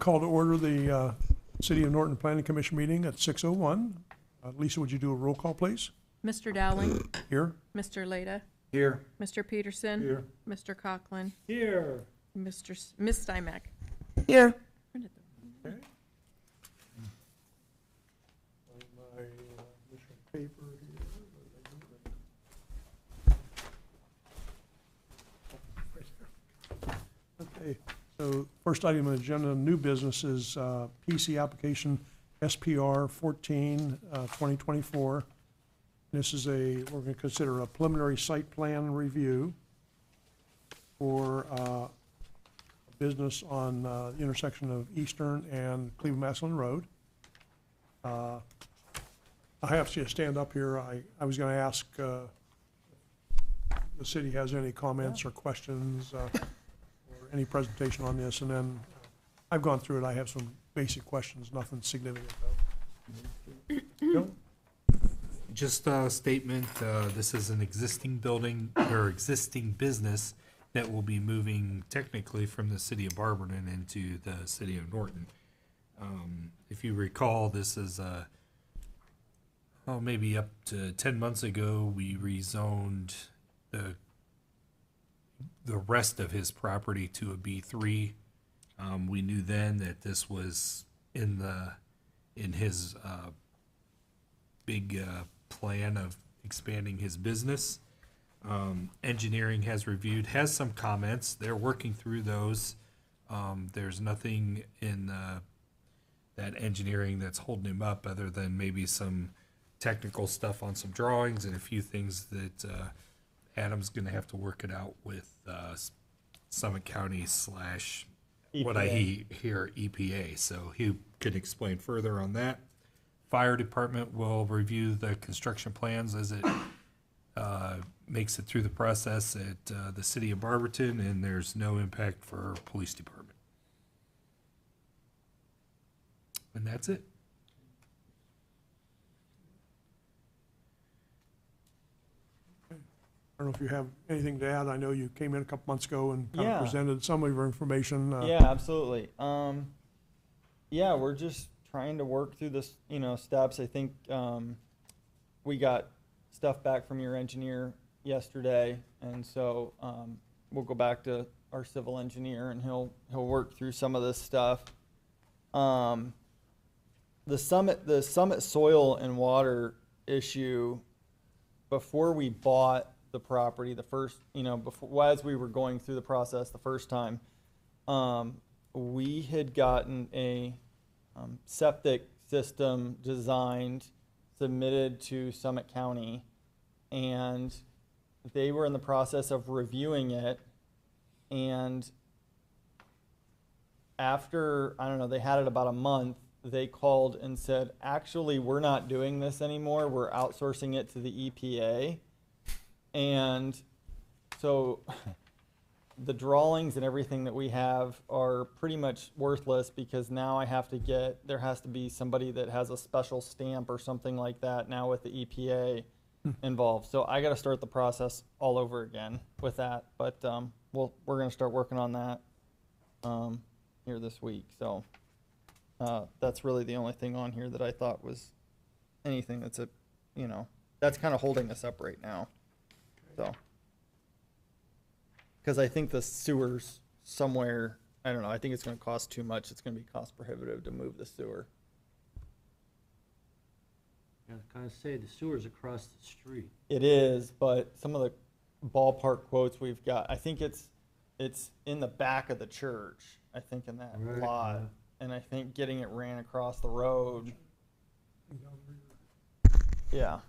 Call to order the City of Norton Planning Commission meeting at 6:01. Lisa, would you do a roll call, please? Mr. Dowling, Here? Mr. Leda, Here. Mr. Peterson, Here. Mr. Conklin, Here. Miss Stymack. Here. Okay. My initial paper here. Okay, so first item on the agenda, new business is PC application SPR 14, 2024. This is we're going to consider a preliminary site plan review for a business on the intersection of Eastern and Cleveland-Massillon Road. I have to stand up here. I was going to ask the city has any comments or questions or any presentation on this, and then I've gone through it. I have some basic questions, nothing significant though. Joe? Just a statement, this is an existing building or existing business that will be moving technically from the city of Barberton into the city of Norton. If you recall, this is maybe up to 10 months ago, we rezoned the rest of his property to a B3. We knew then that this was in his big plan of expanding his business. Engineering has reviewed, has some comments. They're working through those. There's nothing in that engineering that's holding him up other than maybe some technical stuff on some drawings and a few things that Adam's going to have to work it out with Summit County / what I hear EPA. So he could explain further on that. Fire department will review the construction plans as it makes it through the process at the city of Barberton, and there's no impact for police department. And that's it. I don't know if you have anything to add. I know you came in a couple months ago and kind of Yeah. presented some of your information. Yeah, absolutely. Yeah, we're just trying to work through this, steps. I think we got stuff back from your engineer yesterday, and so we'll go back to our civil engineer, and he'll work through some of this stuff. The Summit soil and water issue, before we bought the property, as we were going through the process the first time, we had gotten a septic system designed, submitted to Summit County, and they were in the process of reviewing it. And after, I don't know, they had it about a month, they called and said, actually, we're not doing this anymore. We're outsourcing it to the EPA. And so the drawings and everything that we have are pretty much worthless, because now there has to be somebody that has a special stamp or something like that now with the EPA involved. So I got to start the process all over again with that. But we're going to start working on that here this week. So that's really the only thing on here that I thought was anything that's that's kind of holding us up right now. So. Because I think the sewer's somewhere, I don't know, I think it's going to cost too much. It's going to be cost prohibitive to move the sewer. I was kind of say the sewer's across the street. It is, but some of the ballpark quotes we've got, I think it's in the back of the church, I think in that Right, lot. yeah. And I think getting it ran across the road, yeah.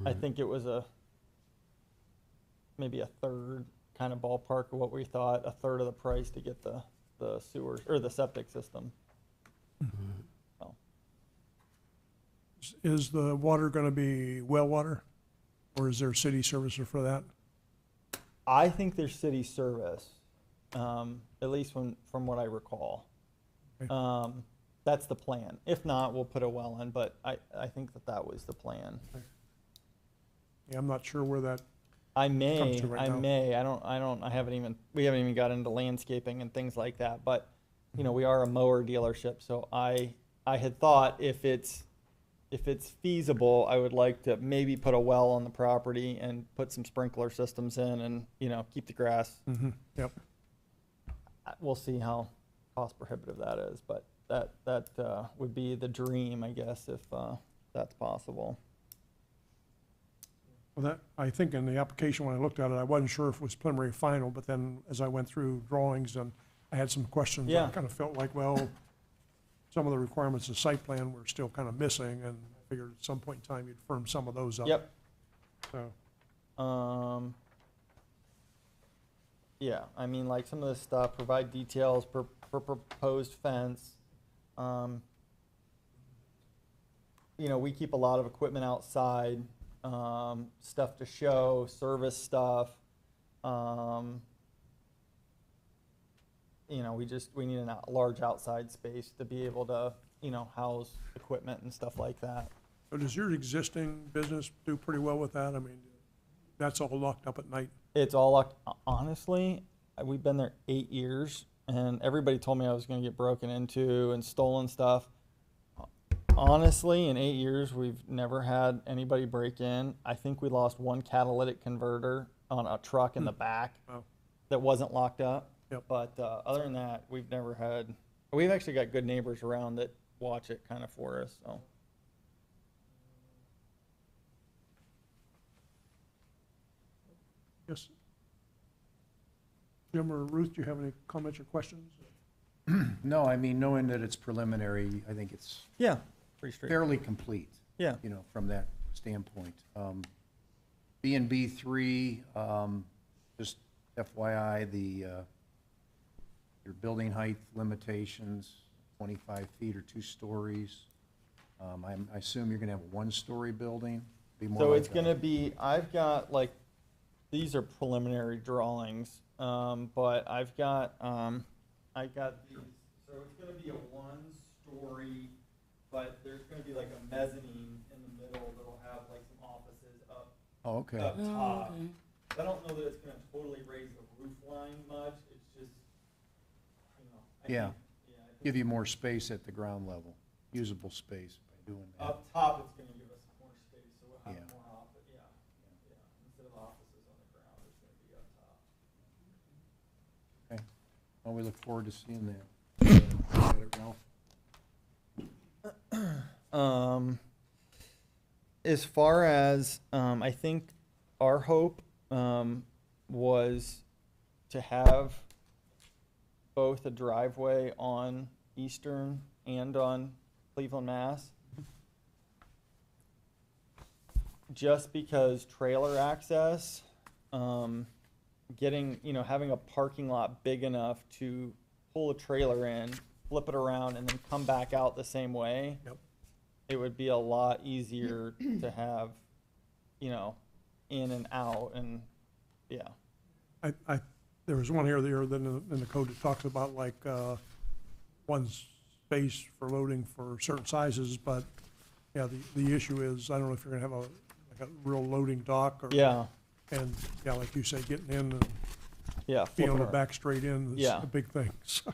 I think it was maybe a third kind of ballpark of what we thought, a third of the price to get the sewer or the septic system. So, Is the water going to be well water, or is there city service for that? I think there's city service, at least from what I recall. Okay. That's the plan. If not, we'll put a well in, but I think that was the plan. Yeah, I'm not sure where that I comes may, to right I now. may, we haven't even got into landscaping and things like that, but you know, we are a mower dealership, so I had thought if it's feasible, I would like to maybe put a well on the property and put some sprinkler systems in and, you know, keep the grass. Yep. We'll see how cost prohibitive that is, but that would be the dream, I guess, if that's possible. Well, that, I think in the application, when I looked at it, I wasn't sure if it was preliminary or final, but then as I went through drawings and I had some questions, I Yeah. kind of felt like, well, some of the requirements of site plan were still kind of missing, and I figured at some point in time you'd firm some of those up. Yep. So, Yeah, I mean, like some of this stuff, provide details for proposed fence. You know, we keep a lot of equipment outside, stuff to show, service stuff. You know, we need a large outside space to be able to, you know, house equipment and stuff like that. so does your existing business do pretty well with that? I mean, that's all locked up at night? It's all locked. Honestly, we've been there 8 years, and everybody told me I was going to get broken into and stolen stuff. Honestly, in 8 years, we've never had anybody break in. I think we lost one catalytic converter on a truck in the back Wow. that wasn't locked up. Yep. But other than that, we've never had. We've actually got good neighbors around that watch it kind of for us. So. Yes. Jim or Ruth, do you have any comments or questions? No, I mean, knowing that it's preliminary, I think it's Yeah, pretty straight. fairly complete, Yeah. you know, from that standpoint. B and B 3, just FYI, your building height limitations, 25 feet or 2 stories. I assume you're gonna have a 1-story building? Be more So like it's a- gonna be, I've got like, these are preliminary drawings, but I've got these, so it's gonna be a 1-story, but there's gonna be like a mezzanine in the middle that'll have like some offices up Oh, okay. top. I don't know that it's gonna totally raise the roof line much, it's just, you know. Yeah. I think Give you more space at the ground level, usable space by doing that. up top, it's gonna give us more space, so we'll have Yeah. more office, yeah. Instead of offices on the ground, it's gonna be up top. Okay. Well, we look forward to seeing that. Got it, Ralph? As far as, I think our hope, was to have both a driveway on Eastern and on Cleveland, Mass. Just because trailer access, getting, you know, having a parking lot big enough to pull a trailer in, flip it around, and then come back out the same way. Yep. It would be a lot easier to have, you know, in and out, and, yeah. There was one here there in the code that talks about like, one space for loading for certain sizes, but, yeah, the issue is, I don't know if you're gonna have like a real loading dock or. Yeah, And, yeah, like you say, getting in and yeah. being flip able it to back straight in is Yeah. a big thing, so.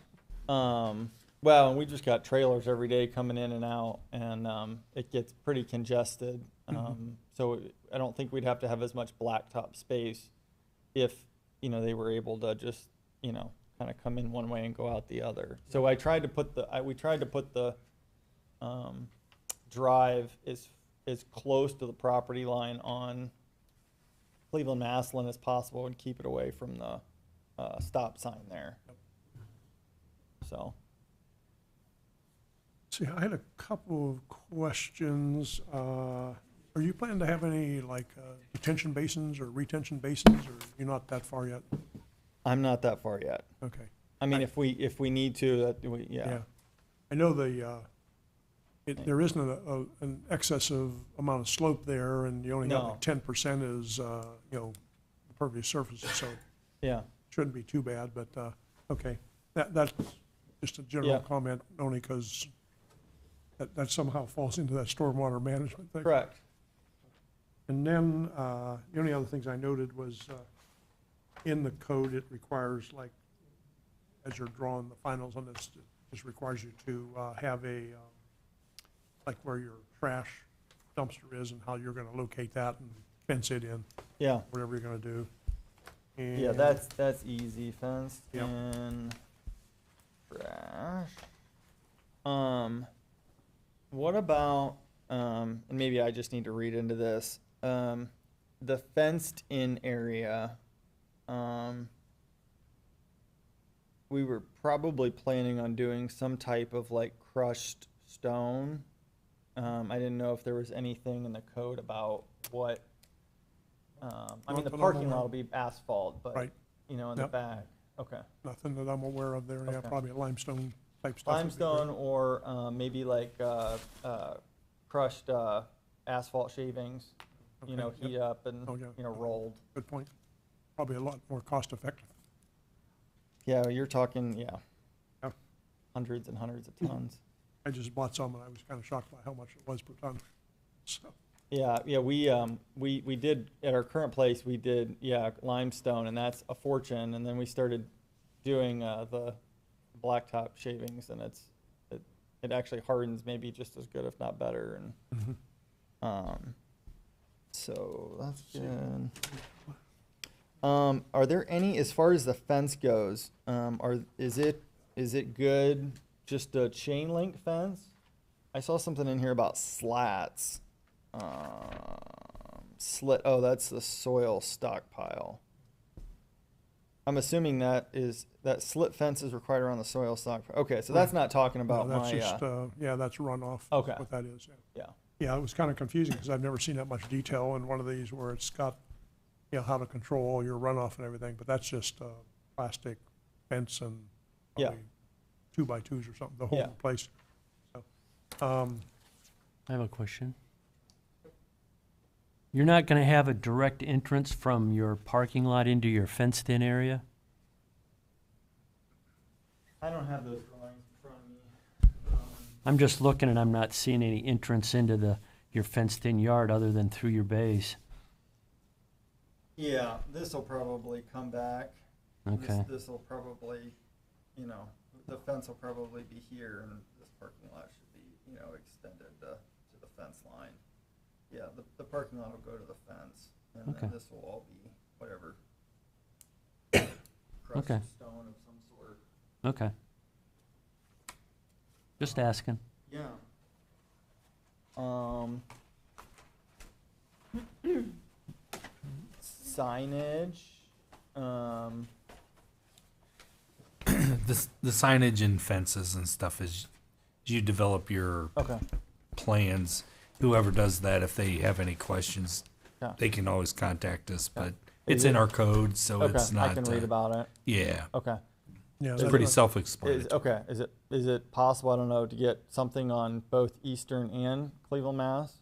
Well, and we just got trailers every day coming in and out, and it gets pretty congested. So I don't think we'd have to have as much blacktop space if, you know, they were able to just, you know, kind of come in one way and go out the other. So we tried to put the drive as close to the property line on Cleveland Maslin as possible and keep it away from the stop sign there. So. See, I had a couple of questions. Are you planning to have any, like, detention basins or retention basins, or you're not that far yet? I'm not that far yet. Okay, I mean, if we need to, yeah. yeah. I know there isn't an excessive amount of slope there, and you only got No. like 10% is, you know, impervious surfaces, so it Yeah, shouldn't be too bad, but, okay. That's just a general Yeah. comment, only because that somehow falls into that stormwater management thing. correct. And then, the only other things I noted was, in the code, it requires like as you're drawing the finals on this, this requires you to have a, like where your trash dumpster is and how you're gonna locate that and fence it in, Yeah, whatever you're gonna do. yeah, And- that's easy, fenced Yep. in trash. What about, and maybe I just need to read into this, the fenced in area, we were probably planning on doing some type of like crushed stone. I didn't know if there was anything in the code about what, I mean, Not the that I'm parking aware lot will of. be asphalt, but, Right. you know, in the Yep. back, okay. Nothing that I'm aware of there, yeah, Okay. probably limestone type stuff. would be Limestone great. or, maybe like, crushed, asphalt shavings, you know, Okay, yep. heat up and, Oh, yeah. you know, rolled. Good point. Probably a lot more cost effective. Yeah, you're talking, yeah, Yep. hundreds and hundreds of tons. I just bought some and I was kind of shocked by how much it was per ton. So, Yeah, yeah, we did, at our current place, we did, yeah, limestone, and that's a fortune, and then we started doing, the blacktop shavings, and it actually hardens maybe just as good, if not better, and, so that's good. Are there any, as far as the fence goes, is it good, just a chain link fence? I saw something in here about slats. Oh, that's the soil stockpile. I'm assuming that slit fence is required around the soil stockpile. Okay, so that's not talking no, about that's my, just, yeah, that's runoff. Okay. What that is, yeah. yeah, Yeah, it was kind of confusing because I've never seen that much detail in one of these where it's got, you know, how to control all your runoff and everything, but that's just plastic fence and Yeah. probably 2x2s or something, the whole Yeah. place. So, I have a question. You're not gonna have a direct entrance from your parking lot into your fenced-in area? I don't have those drawings in front of me. I'm just looking and I'm not seeing any entrance into your fenced-in yard other than through your bays. Yeah, this will probably come back. Okay. This will probably, you know, the fence will probably be here, and this parking lot should be, you know, extended to the fence line. Yeah, the parking lot will go to the fence, and Okay. then this will all be whatever. Crushed Okay. stone of some sort. Okay. Just asking. Yeah. Signage, The signage and fences and stuff is, you develop your okay, plans. Whoever does that, if they have any questions, Yeah. they can always contact us, Yeah. but Is it's in it- our code, so okay, it's not, I can read about it, yeah, okay. yeah, it's that's pretty not- self-explanatory. Okay, is it possible, I don't know, to get something on both Eastern and Cleveland, Mass?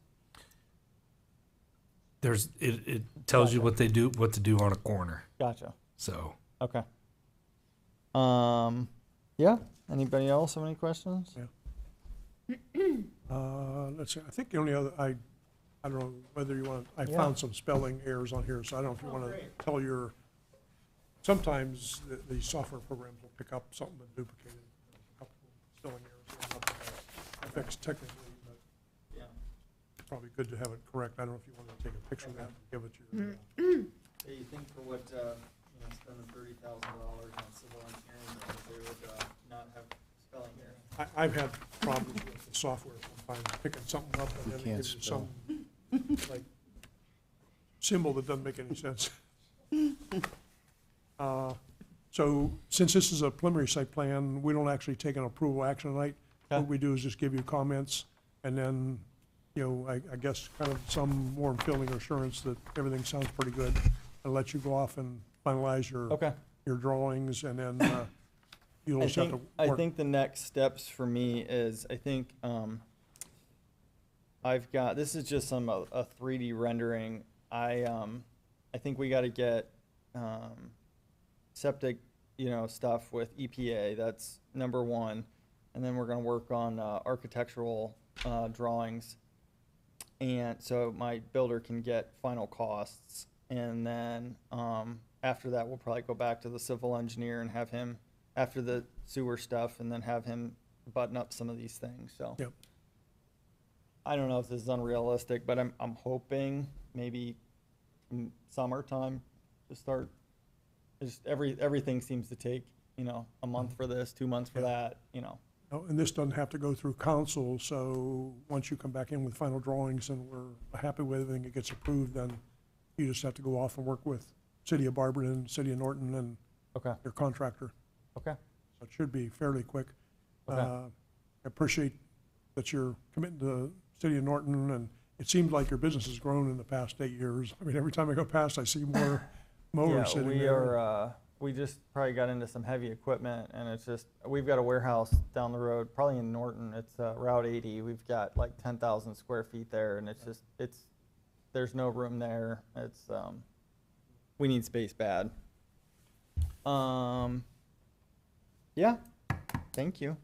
It tells you what to do on a corner, Gotcha, so. okay. Yeah, anybody else have any questions? Let's see, I think the only other, I don't know whether you want, I Yeah. found some spelling errors on here, so I don't know if you want to tell your, sometimes the software programs will pick up something that's duplicated, a couple spelling errors, that nothing that affects technically, but Yeah. it's probably good to have it correct. I don't know if you want to take a picture of that and give it to your, Hey, you think for what, you know, spending $30,000 on civil engineering, that they would, not have spelling errors? I've had problems with the software sometimes, picking something up and then it can't gives you some, like, symbol that doesn't make any sense. So since this is a preliminary site plan, we don't actually take an approval action tonight. Okay. What we do is just give you comments and then, you know, I guess kind of some warm feeling or assurance that everything sounds pretty good and let you go off and finalize Okay. your drawings and then you'll I just have to think, I work. think the next steps for me is, I think, I've got, this is just a 3D rendering. I think we gotta get, septic, you know, stuff with EPA, that's number one. And then we're gonna work on, architectural, drawings. And so my builder can get final costs. And then, after that, we'll probably go back to the civil engineer and have him after the sewer stuff and then have him button up some of these things, so. Yep. I don't know if this is unrealistic, but I'm hoping maybe in summertime to start. Just everything seems to take, a month for this, 2 months for that, Oh, and this doesn't have to go through council, so once you come back in with final drawings and we're happy with everything, it gets approved, then you just have to go off and work with City of Barberton, City of Norton, and Okay, your contractor. okay, So it should be fairly quick. Okay. I appreciate that you're committing to City of Norton, and it seems like your business has grown in the past 8 years. I mean, every time I go past, I see more mowers yeah, sitting we there. are, we just probably got into some heavy equipment, and it's just, we've got a warehouse down the road, probably in Norton, it's Route 80, we've got like 10,000 square feet there, and it's just, there's no room there, we need space bad. Yeah, thank you.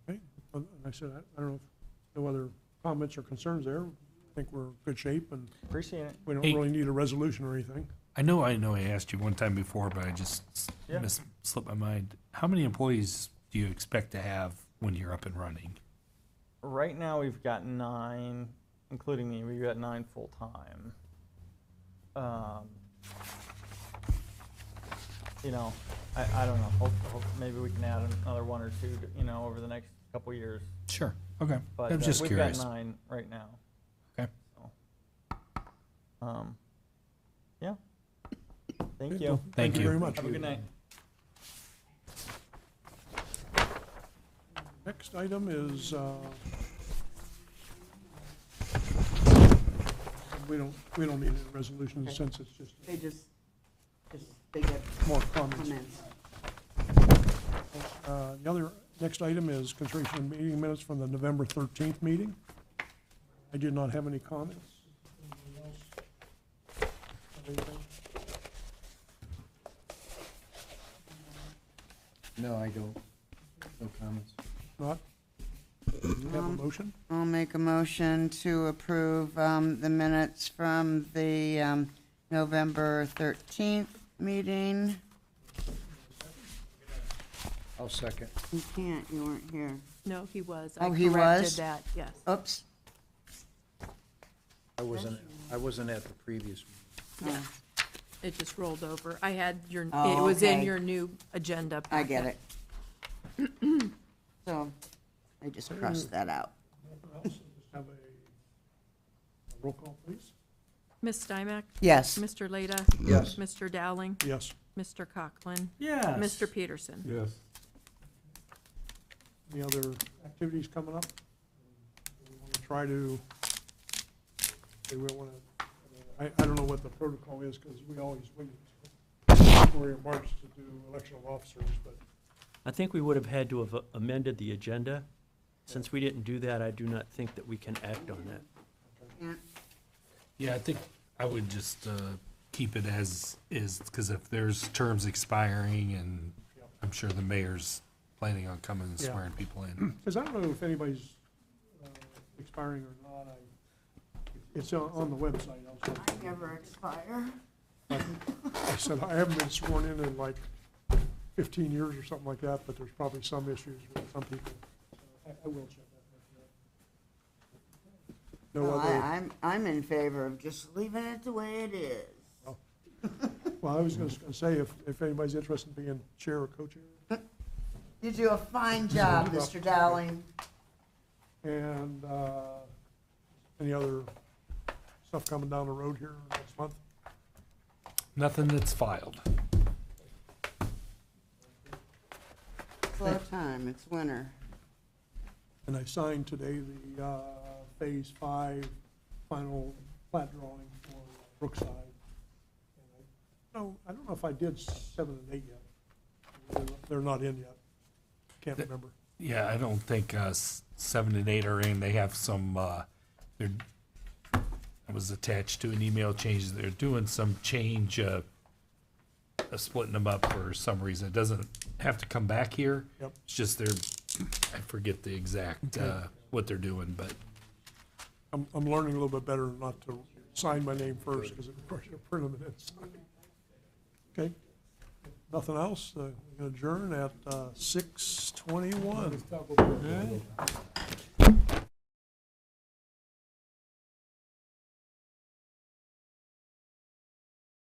Okay. And I said, I don't know if no other comments or concerns there. I think we're in good shape, and Appreciate it. we don't Hey. really need a resolution or anything. I know I asked you one time before, but I just Yeah. slipped my mind. How many employees do you expect to have when you're up and running? Right now, we've got 9, including me, we've got 9 full-time. I don't know, hope maybe we can add another 1 or 2, over the next couple years. Sure. Okay. But I'm just we've curious. got 9 right now. Okay. So, yeah. Thank Okay, you. well, Thank you. very much. Have a good night. Next item is, we don't need a resolution Okay. since it's just They get more comments. comments. The other, next item is consideration of meeting minutes from the November 13th meeting. I did not have any comments. Anyone else have anything? No, I don't. No comments. Not? Have a motion? I'll make a motion to approve the minutes from the November 13th meeting. I'll second. You can't, you weren't here. No, he was. Oh, I he corrected was? that, yes. Oops. I wasn't at the previous one. Oh, It just rolled over. I had your, it Oh, was in okay. your new agenda I get packet. it. So I just crossed that out. Nothing else? Just have a roll call, please. Ms. Steinmack? Yes. Mr. Leda? Yes. Mr. Dowling? Yes. Mr. Conklin? Yes. Mr. Peterson? Yes. Any other activities coming up? We want to try to, we want to, I don't know what the protocol is, because we always wait until February or March to do election of officers, but I think we would have had to have amended the agenda. Since we didn't do that, I do not think that we can act on that. Can't- Yeah, I think I would just keep it as is, because if there's terms expiring, and I'm sure the mayor's planning on coming and Yeah. swearing people in. because I don't know if anybody's expiring or not. It's on the website. I never expire. I said, I haven't been sworn in like 15 years or something like that, but there's probably some issues with some people. So I will check that. No Well, other, I'm in favor of just leaving it the way it is. well, I was going to say, if anybody's interested in being chair or co-chair. You do a fine job, Mr. Dowling. And any other stuff coming down the road here next month? Nothing that's filed. Slow time, it's winter. And I signed today the Phase 5 final plat drawing for Brookside. And I don't know if I did 7 and 8 yet. They're not in yet. Can't remember. Yeah, I don't think 7 and 8 are in. They have some, they're, I was attached to an email change. They're doing some change, splitting them up for some reason. It doesn't have to come back here. Yep. It's just I forget the exact, Okay. what they're doing, but I'm learning a little bit better not to sign my name first, because it requires you to print them and then sign. Okay? nothing else, we can adjourn at 6:21.